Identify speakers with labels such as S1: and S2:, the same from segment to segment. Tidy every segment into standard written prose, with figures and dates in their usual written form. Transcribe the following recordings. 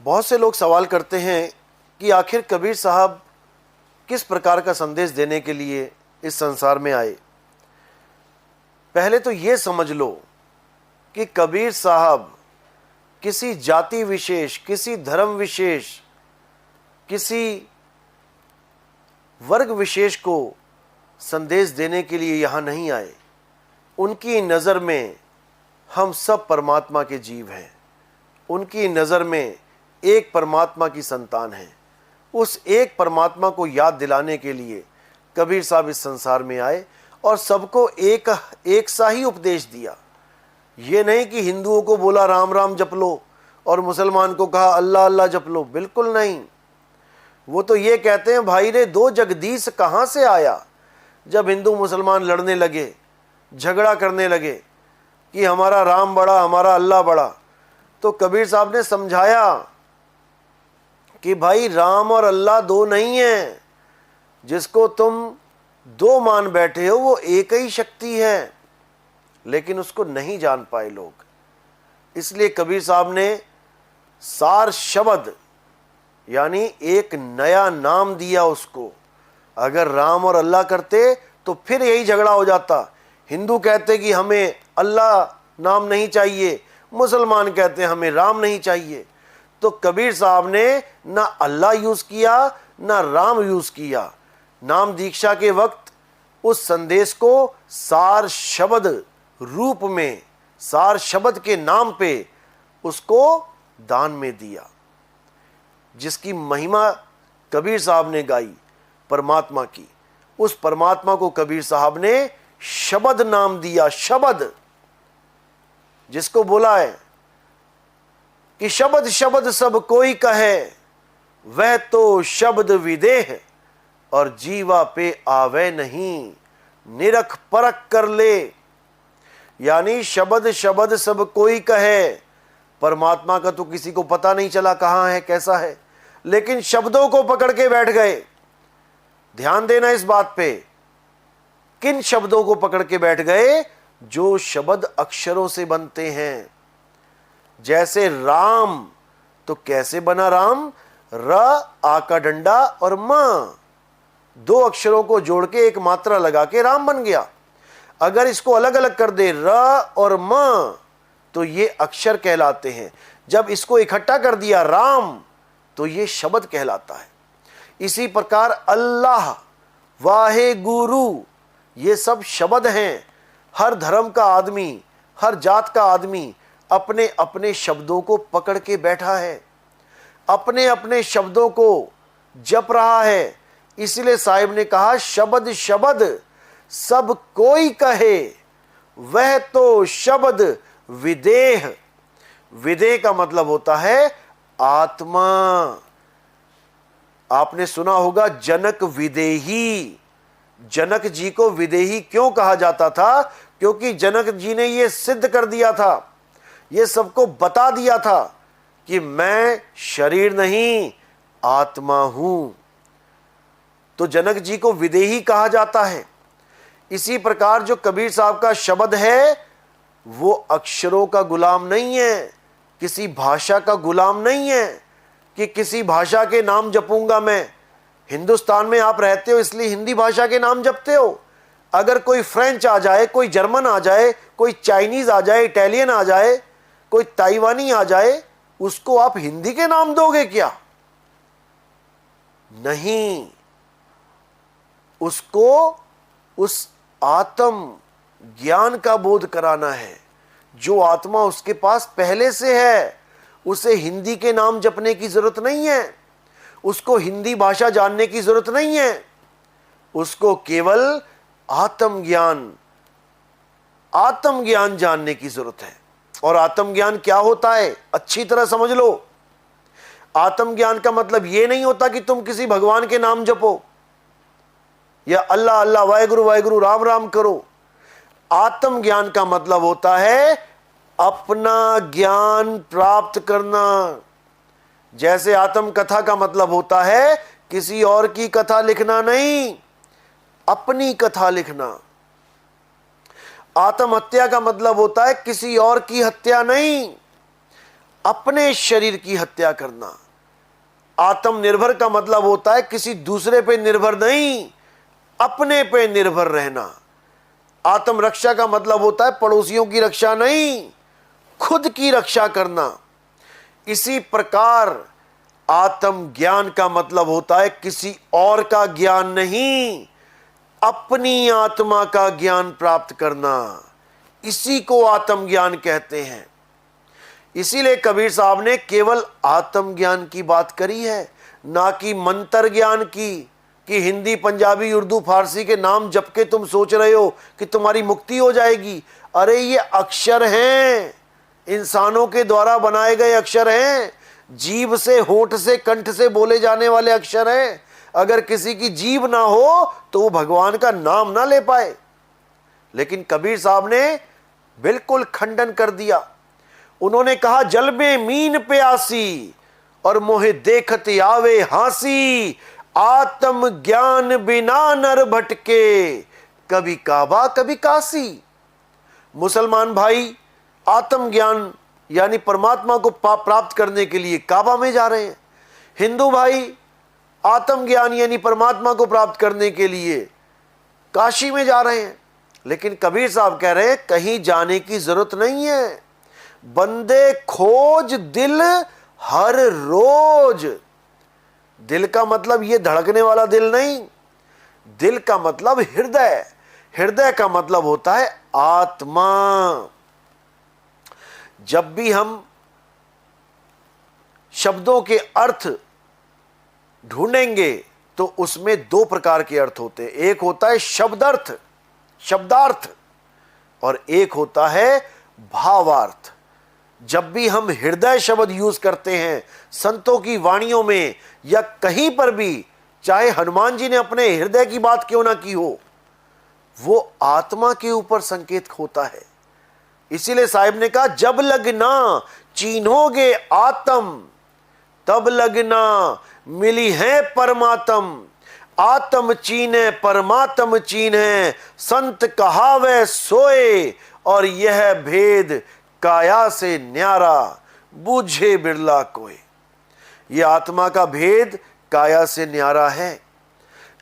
S1: बहुत से लोग सवाल करते हैं कि आखिर कबीर साहब किस प्रकार का संदेश देने के लिए इस संसार में आए। पहले तो ये समझ लो कि कबीर साहब किसी जाति विशेष, किसी धर्म विशेष, किसी वर्ग विशेष को संदेश देने के लिए यहाँ नहीं आए। उनकी नज़र में हम सब परमात्मा के जीव हैं। उनकी नज़र में एक परमात्मा की संतान है। उस एक परमात्मा को याद दिलाने के लिए कबीर साहब इस संसार में आए और सबको एक सा ही उपदेश दिया। ये नहीं कि हिंदुओं को बोला राम राम जप लो और मुसलमान को कहा अल्लाह अल्लाह जप लो, बिल्कुल नहीं। वो तो ये कहते हैं भाई रे दो जगदीश कहाँ से आया। जब हिंदू मुसलमान लड़ने लगे, झगड़ा करने लगे कि हमारा राम बड़ा हमारा अल्लाह बड़ा, तो कबीर साहब ने समझाया कि भाई राम और अल्लाह दो नहीं है। जिसको तुम दो मान बैठे हो वो एक ही शक्ति है, लेकिन उसको नहीं जान पाए लोग। इसलिए कबीर साहब ने सार शब्द यानी एक नया नाम दिया उसको। अगर राम और अल्लाह करते तो फिर यही झगड़ा हो जाता। हिंदू कहते कि हमें अल्लाह नाम नहीं चाहिए, मुसलमान कहते हैं हमें राम नहीं चाहिए। तो कबीर साहब ने ना अल्लाह यूज किया ना राम यूज किया। नाम दीक्षा के वक्त उस संदेश को सार शब्द रूप में, सार शब्द के नाम पे उसको दान में दिया, जिसकी महिमा कबीर साहब ने गाई परमात्मा की। उस परमात्मा को कबीर साहब ने शब्द नाम दिया। शब्द जिसको बोला है कि शब्द शब्द सब कोई कहे, वह तो शब्द विदेह और जीवा पे आवे नहीं, निरख परख कर ले। यानी शब्द शब्द सब कोई कहे, परमात्मा का तो किसी को पता नहीं चला कहाँ है कैसा है, लेकिन शब्दों को पकड़ के बैठ गए। ध्यान देना इस बात पे, किन शब्दों को पकड़ के बैठ गए? जो शब्द अक्षरों से बनते हैं। जैसे राम, तो कैसे बना राम? र आ का डंडा और म, दो अक्षरों को जोड़ के एक मात्रा लगा के राम बन गया। अगर इसको अलग अलग कर दे र और म, तो ये अक्षर कहलाते हैं। जब इसको इकट्ठा कर दिया राम, तो ये शब्द कहलाता है। इसी प्रकार अल्लाह, वाहे गुरु, ये सब शब्द हैं। हर धर्म का आदमी, हर जात का आदमी अपने अपने शब्दों को पकड़ के बैठा है, अपने अपने शब्दों को जप रहा है। इसलिए साहिब ने कहा शब्द शब्द सब कोई कहे, वह तो शब्द विदेह। विदेह का मतलब होता है आत्मा। आपने सुना होगा जनक विदेही। जनक जी को विदेही क्यों कहा जाता था? क्योंकि जनक जी ने यह सिद्ध कर दिया था, यह सबको बता दिया था कि मैं शरीर नहीं आत्मा हूं। तो जनक जी को विदेही कहा जाता है। इसी प्रकार जो कबीर साहब का शब्द है वो अक्षरों का गुलाम नहीं है, किसी भाषा का गुलाम नहीं है कि किसी भाषा के नाम जपूंगा मैं। हिंदुस्तान में आप रहते हो इसलिए हिंदी भाषा के नाम जपते हो। अगर कोई फ्रेंच आ जाए, कोई जर्मन आ जाए, कोई चाइनीज आ जाए, इटालियन आ जाए, कोई ताइवानी आ जाए, उसको आप हिंदी के नाम दोगे क्या? नहीं, उसको उस आत्म ज्ञान का बोध कराना है। जो आत्मा उसके पास पहले से है, उसे हिंदी के नाम जपने की जरूरत नहीं है, उसको हिंदी भाषा जानने की जरूरत नहीं है। उसको केवल आत्मज्ञान जानने की जरूरत है। और आत्मज्ञान क्या होता है अच्छी तरह समझ लो। आत्मज्ञान का मतलब यह नहीं होता कि तुम किसी भगवान के नाम जपो या अल्लाह अल्लाह वाहेगुरु वाहेगुरु राम राम करो। आत्मज्ञान का मतलब होता है अपना ज्ञान प्राप्त करना। जैसे आत्म कथा का मतलब होता है किसी और की कथा लिखना नहीं, अपनी कथा लिखना। आत्महत्या का मतलब होता है किसी और की हत्या नहीं, अपने शरीर की हत्या करना। आत्मनिर्भर का मतलब होता है किसी दूसरे पे निर्भर नहीं, अपने पे निर्भर रहना। आत्मरक्षा का मतलब होता है पड़ोसियों की रक्षा नहीं, खुद की रक्षा करना। इसी प्रकार आत्म ज्ञान का मतलब होता है किसी और का ज्ञान नहीं, अपनी आत्मा का ज्ञान प्राप्त करना। इसी को आत्मज्ञान कहते हैं। इसीलिए कबीर साहब ने केवल आत्मज्ञान की बात करी है, ना कि मंत्र ज्ञान की, कि हिंदी पंजाबी उर्दू फारसी के नाम जप के तुम सोच रहे हो कि तुम्हारी मुक्ति हो जाएगी। अरे ये अक्षर हैं, इंसानों के द्वारा बनाए गए अक्षर हैं, जीभ से, होंठ से, कंठ से बोले जाने वाले अक्षर हैं। अगर किसी की जीभ ना हो तो वो भगवान का नाम ना ले पाए। लेकिन कबीर साहब ने बिल्कुल खंडन कर दिया। उन्होंने कहा जल में मीन प्यासी और मोहे देखत आवे हासी, आत्म ज्ञान बिना नर भटके, कभी काबा कभी काशी। मुसलमान भाई आत्म ज्ञान यानी परमात्मा को प्राप्त करने के लिए काबा में जा रहे हैं। हिंदू भाई आत्म ज्ञान यानी परमात्मा को प्राप्त करने के लिए काशी में जा रहे हैं। लेकिन कबीर साहब कह रहे हैं कहीं जाने की जरूरत नहीं है, बंदे खोज दिल हर रोज। दिल का मतलब ये धड़कने वाला दिल नहीं, दिल का मतलब हृदय, हृदय का मतलब होता है आत्मा। जब भी हम शब्दों के अर्थ ढूंढेंगे तो उसमें दो प्रकार के अर्थ होते हैं। एक होता है शब्दार्थ, शब्दार्थ, और एक होता है भावार्थ। जब भी हम हृदय शब्द यूज करते हैं संतों की वाणियों में या कहीं पर भी, चाहे हनुमान जी ने अपने हृदय की बात क्यों ना की हो, वो आत्मा के ऊपर संकेत होता है। इसीलिए साहिब ने कहा जब लगना चीन्होगे आत्म, तब लगना मिली है परमात्म। आत्म चीने परमात्म चीने, संत कहावे सोए, और यह भेद काया से न्यारा, बूझे बिरला कोई। यह आत्मा का भेद काया से न्यारा है।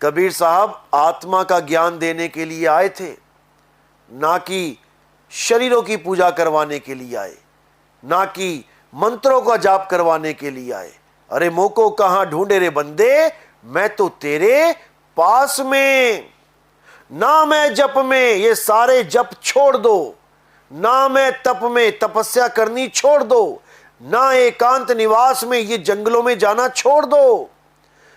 S1: कबीर साहब आत्मा का ज्ञान देने के लिए आए थे, ना कि शरीरों की पूजा करवाने के लिए आए, ना कि मंत्रों का जाप करवाने के लिए आए। अरे मोको कहां ढूंढे रे बंदे, मैं तो तेरे पास में। ना मैं जप में, ये सारे जप छोड़ दो। ना मैं तप में, तपस्या करनी छोड़ दो। ना एकांत निवास में, ये जंगलों में जाना छोड़ दो।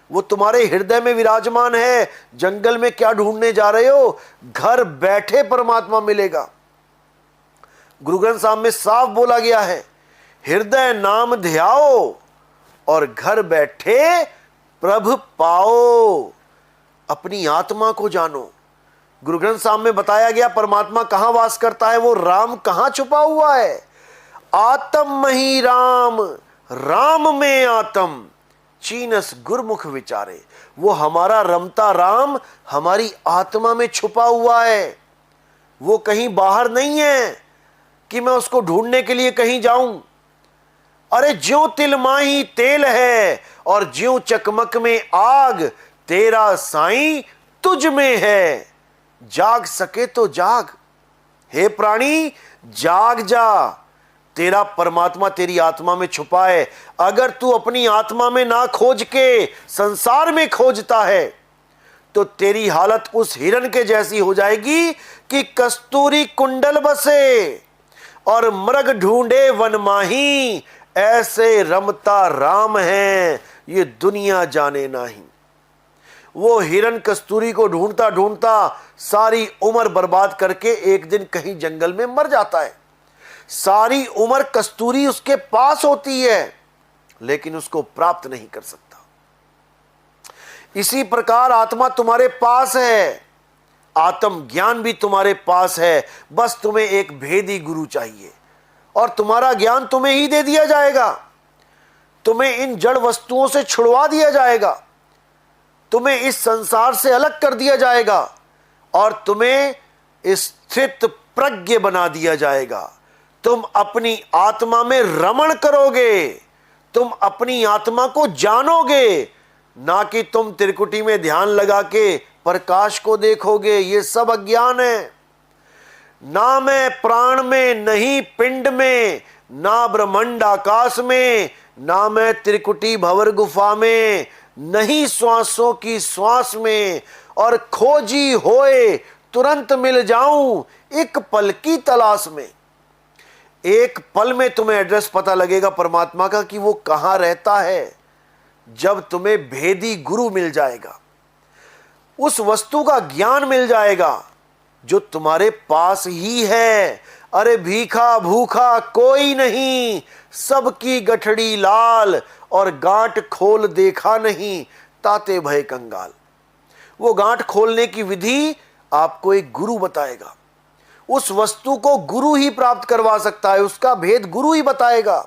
S1: वो तुम्हारे हृदय में विराजमान है। जंगल में क्या ढूंढने जा रहे हो? घर बैठे परमात्मा मिलेगा। गुरु ग्रंथ साहब में साफ बोला गया है, हृदय नाम ध्याओ और घर बैठे प्रभु पाओ। अपनी आत्मा को जानो। गुरु ग्रंथ साहब में बताया गया परमात्मा कहां वास करता है, वो राम कहां छुपा हुआ है। आत्म मही राम, राम में आत्म, चीनस गुरमुख विचारे। वो हमारा रमता राम हमारी आत्मा में छुपा हुआ है। वो कहीं बाहर नहीं है कि मैं उसको ढूंढने के लिए कहीं जाऊं। अरे ज्यों तिल माही तेल है और ज्यों चकमक में आग, तेरा साईं तुझ में है। जाग सके तो जाग, हे प्राणी जाग जा। तेरा परमात्मा तेरी आत्मा में छुपा है। अगर तू अपनी आत्मा में ना खोज के संसार में खोजता है तो तेरी हालत उस हिरण के जैसी हो जाएगी कि कस्तूरी कुंडल बसे और मृग ढूंढे वन माही। ऐसे रमता राम है ये दुनिया जाने नहीं। वो हिरण कस्तूरी को ढूंढता ढूंढता सारी उम्र बर्बाद करके एक दिन कहीं जंगल में मर जाता है। सारी उम्र कस्तूरी उसके पास होती है लेकिन उसको प्राप्त नहीं कर सकता। इसी प्रकार आत्मा तुम्हारे पास है, आत्म ज्ञान भी तुम्हारे पास है। बस तुम्हें एक भेदी गुरु चाहिए और तुम्हारा ज्ञान तुम्हें ही दे दिया जाएगा। तुम्हें इन जड़ वस्तुओं से छुड़वा दिया जाएगा, तुम्हें इस संसार से अलग कर दिया जाएगा और तुम्हें स्थित प्रज्ञ बना दिया जाएगा। तुम अपनी आत्मा में रमण करोगे, तुम अपनी आत्मा को जानोगे, ना कि तुम त्रिकुटी में ध्यान लगा के प्रकाश को देखोगे। ये सब अज्ञान है। ना मैं प्राण में, नहीं पिंड में, ना ब्रह्मांड आकाश में, ना मैं त्रिकुटी भंवर गुफा में, नहीं श्वासों की श्वास में, और खोजी होए तुरंत मिल जाऊं एक पल की तलाश में। एक पल में तुम्हें एड्रेस पता लगेगा परमात्मा का कि वो कहां रहता है, जब तुम्हें भेदी गुरु मिल जाएगा, उस वस्तु का ज्ञान मिल जाएगा जो तुम्हारे पास ही है। अरे भीखा भूखा कोई नहीं, सबकी गठड़ी लाल, और गांठ खोल देखा नहीं ताते भय कंगाल। वो गांठ खोलने की विधि आपको एक गुरु बताएगा। उस वस्तु को गुरु ही प्राप्त करवा सकता है, उसका भेद गुरु ही बताएगा।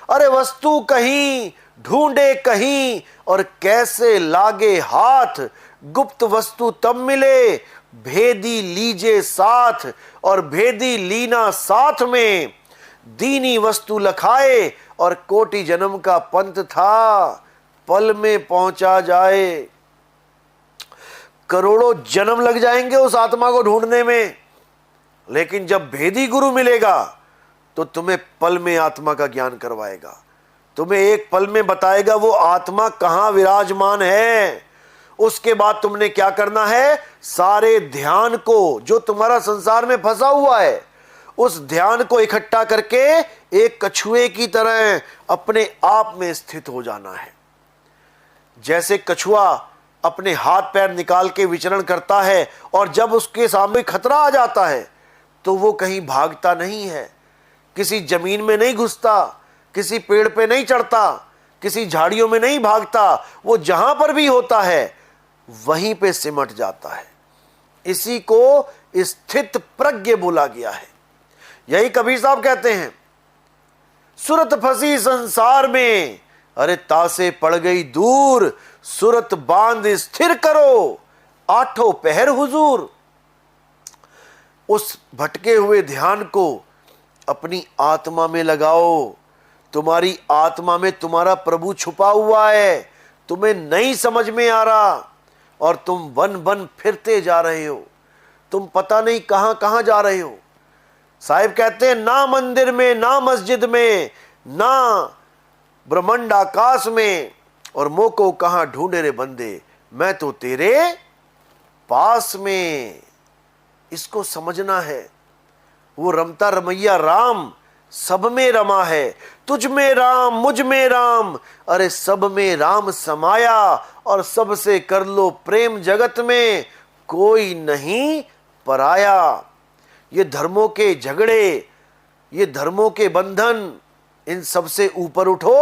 S1: अरे वस्तु कहीं ढूंढे कहीं, और कैसे लागे हाथ, गुप्त वस्तु तब मिले, भेदी लीजे साथ, और भेदी लीना साथ में। दीनी वस्तु लखाए, और कोटि जन्म का पंथ था, पल में पहुंचा जाए। करोड़ों जन्म लग जाएंगे उस आत्मा को ढूंढने में, लेकिन जब भेदी गुरु मिलेगा तो तुम्हें पल में आत्मा का ज्ञान करवाएगा, तुम्हें एक पल में बताएगा वो आत्मा कहां विराजमान है। उसके बाद तुमने क्या करना है, सारे ध्यान को, जो तुम्हारा संसार में फंसा हुआ है, उस ध्यान को इकट्ठा करके एक कछुए की तरह अपने आप में स्थित हो जाना है। जैसे कछुआ अपने हाथ पैर निकाल के विचरण करता है, और जब उसके सामने खतरा आ जाता है तो वो कहीं भागता नहीं है, किसी जमीन में नहीं घुसता, किसी पेड़ पे नहीं चढ़ता, किसी झाड़ियों में नहीं भागता, वो जहां पर भी होता है वहीं पे सिमट जाता है। इसी को स्थित प्रज्ञ बोला गया है। यही कबीर साहब कहते हैं, सूरत फंसी संसार में, अरे तासे पड़ गई दूर, सूरत बांध स्थिर करो, आठों पहर हुजूर। उस भटके हुए ध्यान को अपनी आत्मा में लगाओ। तुम्हारी आत्मा में तुम्हारा प्रभु छुपा हुआ है, तुम्हें नहीं समझ में आ रहा, और तुम वन वन फिरते जा रहे हो, तुम पता नहीं कहां कहां जा रहे हो। साहिब कहते हैं, ना मंदिर में, ना मस्जिद में, ना ब्रह्मांड आकाश में, और मोह को कहां ढूंढे रे बंदे, मैं तो तेरे पास में। इसको समझना है। वो रमता रमैया राम सब में रमा है, तुझ में राम मुझ में राम, अरे सब में राम समाया, और सबसे कर लो प्रेम, जगत में कोई नहीं पराया। ये धर्मों के झगड़े, ये धर्मों के बंधन, इन सब से ऊपर उठो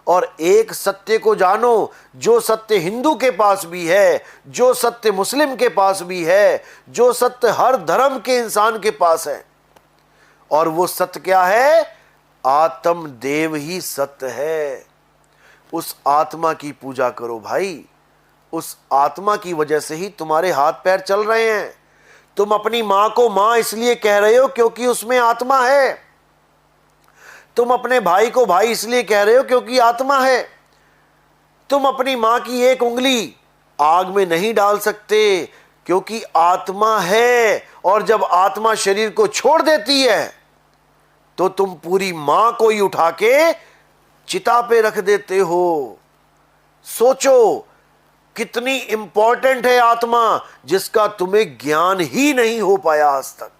S1: और एक सत्य को जानो, जो सत्य हिंदू के पास भी है, जो सत्य मुस्लिम के पास भी है, जो सत्य हर धर्म के इंसान के पास है। और वो सत्य क्या है? आत्म देव ही सत्य है। उस आत्मा की पूजा करो भाई। उस आत्मा की वजह से ही तुम्हारे हाथ पैर चल रहे हैं। तुम अपनी मां को मां इसलिए कह रहे हो क्योंकि उसमें आत्मा है। तुम अपने भाई को भाई इसलिए कह रहे हो क्योंकि आत्मा है। तुम अपनी मां की एक उंगली आग में नहीं डाल सकते क्योंकि आत्मा है। और जब आत्मा शरीर को छोड़ देती है तो तुम पूरी मां को ही उठा के चिता पे रख देते हो। सोचो कितनी इंपॉर्टेंट है आत्मा, जिसका तुम्हें ज्ञान ही नहीं हो पाया आज तक।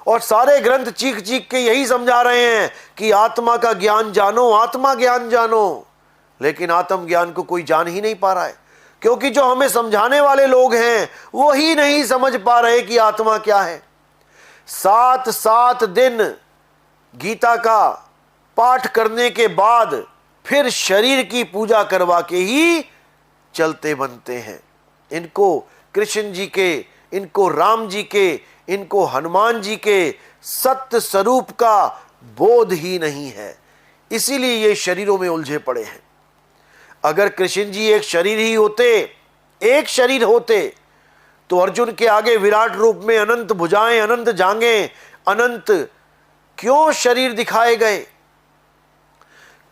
S1: और सारे ग्रंथ चीख चीख के यही समझा रहे हैं कि आत्मा का ज्ञान जानो, आत्मा ज्ञान जानो। लेकिन आत्म ज्ञान को कोई जान ही नहीं पा रहा है, क्योंकि जो हमें समझाने वाले लोग हैं वो ही नहीं समझ पा रहे कि आत्मा क्या है। 7 दिन गीता का पाठ करने के बाद फिर शरीर की पूजा करवा के ही चलते बनते हैं। इनको कृष्ण जी के, इनको राम जी के, इनको हनुमान जी के सत्य स्वरूप का बोध ही नहीं है, इसीलिए ये शरीरों में उलझे पड़े हैं। अगर कृष्ण जी एक शरीर ही होते, एक शरीर होते, तो अर्जुन के आगे विराट रूप में अनंत भुजाएं, अनंत जांघें, अनंत क्यों शरीर दिखाए गए?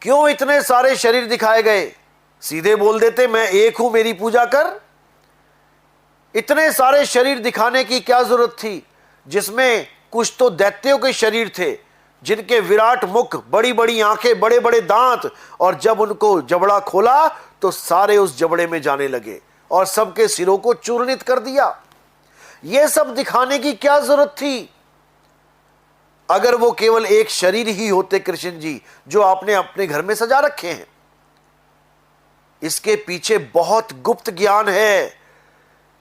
S1: क्यों इतने सारे शरीर दिखाए गए? सीधे बोल देते मैं एक हूं, मेरी पूजा कर। इतने सारे शरीर दिखाने की क्या जरूरत थी, जिसमें कुछ तो दैत्यों के शरीर थे, जिनके विराट मुख, बड़ी बड़ी आंखें, बड़े बड़े दांत, और जब उनको जबड़ा खोला तो सारे उस जबड़े में जाने लगे और सबके सिरों को चूर्णित कर दिया। यह सब दिखाने की क्या जरूरत थी? अगर वो केवल एक शरीर ही होते कृष्ण जी, जो आपने अपने घर में सजा रखे हैं। इसके पीछे बहुत गुप्त ज्ञान है।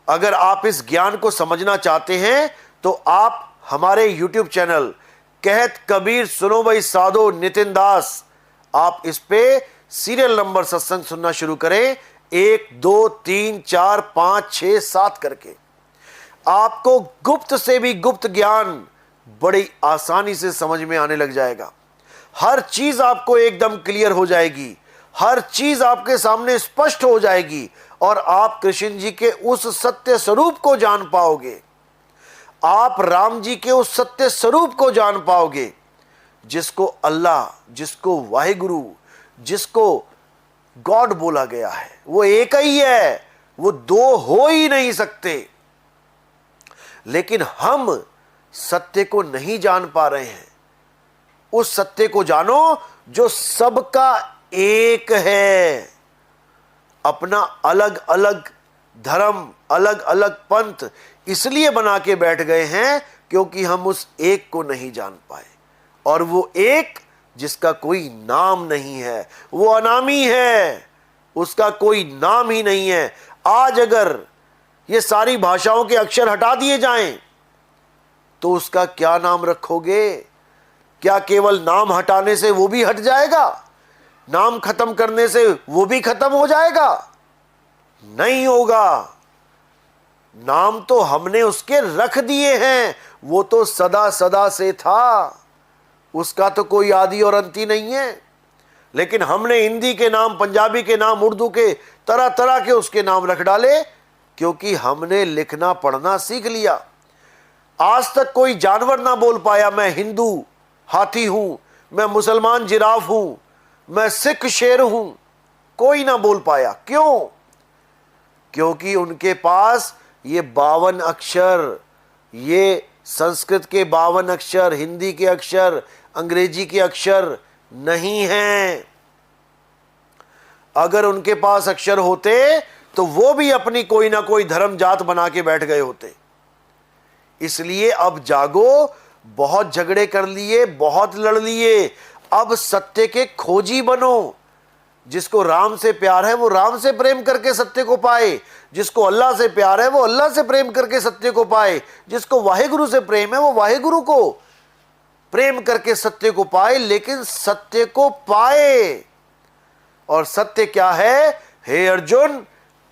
S1: अगर आप इस ज्ञान को समझना चाहते हैं तो आप हमारे YouTube चैनल कहत कबीर सुनो भाई साधो नितिन दास, आप इस पे सीरियल नंबर सत्संग सुनना शुरू करें, 1 2 3 4 5 6 7 करके। आपको गुप्त से भी गुप्त ज्ञान बड़ी आसानी से समझ में आने लग जाएगा। हर चीज आपको एकदम क्लियर हो जाएगी, हर चीज आपके सामने स्पष्ट हो जाएगी और आप कृष्ण जी के उस सत्य स्वरूप को जान पाओगे। आप राम जी के उस सत्य स्वरूप को जान पाओगे, जिसको अल्लाह, जिसको वाहिगुरु, जिसको गॉड बोला गया है। वो एक ही है, वो दो हो ही नहीं सकते। लेकिन हम सत्य को नहीं जान पा रहे हैं। उस सत्य को जानो जो सबका एक है। अपना अलग अलग धर्म, अलग अलग पंथ इसलिए बना के बैठ गए हैं क्योंकि हम उस एक को नहीं जान पाए। और वो एक जिसका कोई नाम नहीं है, वो अनामी है, उसका कोई नाम ही नहीं है। आज अगर ये सारी भाषाओं के अक्षर हटा दिए जाएं तो उसका क्या नाम रखोगे? क्या केवल नाम हटाने से वो भी हट जाएगा? नाम खत्म करने से वो भी खत्म हो जाएगा? नहीं होगा। नाम तो हमने उसके रख दिए हैं, वो तो सदा सदा से था, उसका तो कोई आदि और अंत नहीं है। लेकिन हमने हिंदी के नाम, पंजाबी के नाम, उर्दू के तरह तरह के उसके नाम रख डाले, क्योंकि हमने लिखना पढ़ना सीख लिया। आज तक कोई जानवर ना बोल पाया मैं हिंदू हाथी हूं, मैं मुसलमान जिराफ हूं, मैं सिख शेर हूं। कोई ना बोल पाया। क्यों? क्योंकि उनके पास ये 52 अक्षर, ये संस्कृत के 52 अक्षर, हिंदी के अक्षर, अंग्रेजी के अक्षर नहीं हैं। अगर उनके पास अक्षर होते तो वो भी अपनी कोई ना कोई धर्म जात बना के बैठ गए होते। इसलिए अब जागो। बहुत झगड़े कर लिए, बहुत लड़ लिए, अब सत्य के खोजी बनो। जिसको राम से प्यार है वो राम से प्रेम करके सत्य को पाए, जिसको अल्लाह से प्यार है वो अल्लाह से प्रेम करके सत्य को पाए, जिसको वाहिगुरु से प्रेम है वो वाहिगुरु को प्रेम करके सत्य को पाए, लेकिन सत्य को पाए। और सत्य क्या है? हे अर्जुन,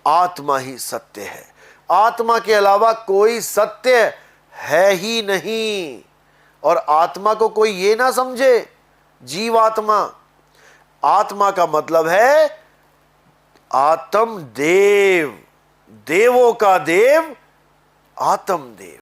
S1: आत्मा ही सत्य है। आत्मा के अलावा कोई सत्य है ही नहीं। और आत्मा को कोई ये ना समझे जीवात्मा। आत्मा का मतलब है आत्म देव, देवों का देव, आत्म देव।